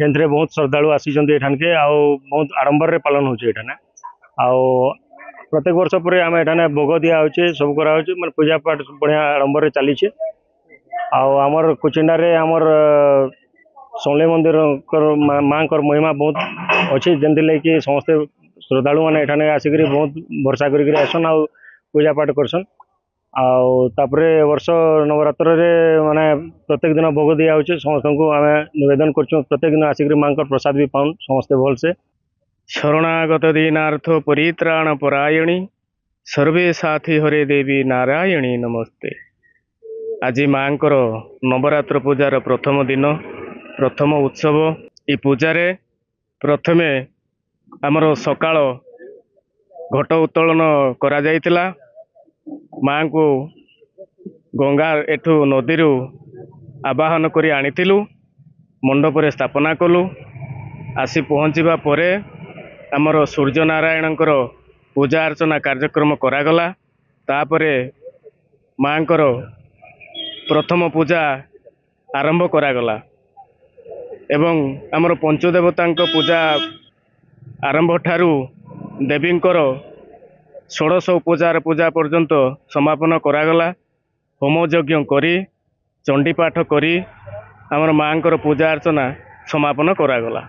जेनथे बहुत श्रद्धालु आसी एठानके आउ बहुत आडंबर रे पालन होचे एठाने आउ प्रत्येक वर्ष पर आम एठाने भोग दिया होचे सब करा होचे माने पूजा पाठ बढ़िया आडंबर रे चली छे आउ आमर कुचिंडा रे आमर सोले मंदिर माँ महिमा बहुत अच्छी जमी लगे समस्ते श्रद्धालु मैंने एठाने आसिक बहुत भरसा कर आसन आ पूजा पाठ करसन आउे वर्ष नवरात्र रे माने प्रत्येक दिन भोग दिया होचे समस्त को आम निवेदन कर प्रत्येक दिन आसिक माँ प्रसाद भी पाऊँ समस्ते भल से शरणागत दीनार्थ परित्राण परायणी सर्वे साथी हरे देवी नारायणी नमस्ते। आज माँ नवरात्र पूजार प्रथम दिन प्रथम उत्सव ये पूजारे प्रथमे आमर सकाळ घट उत्तोलन करा जायतिला माँ को गंगा एठू नदी आवाहन करी आनिथिलु मंडप रे स्थापना कलु आसी पहुँचवा परे आमर सूर्य नारायणकर पूजा अर्चना कार्यक्रम करागला तापरे माँ प्रथम पूजा आरंभ करागला एवं आमर पंचदेवता पूजा आरंभ ठारू देवींकर षोड़श उपचार पूजा पर्यंत समापन करागला होम यज्ञ करी चंडी पाठ करी आमर माँ पूजा अर्चना समापन करागला।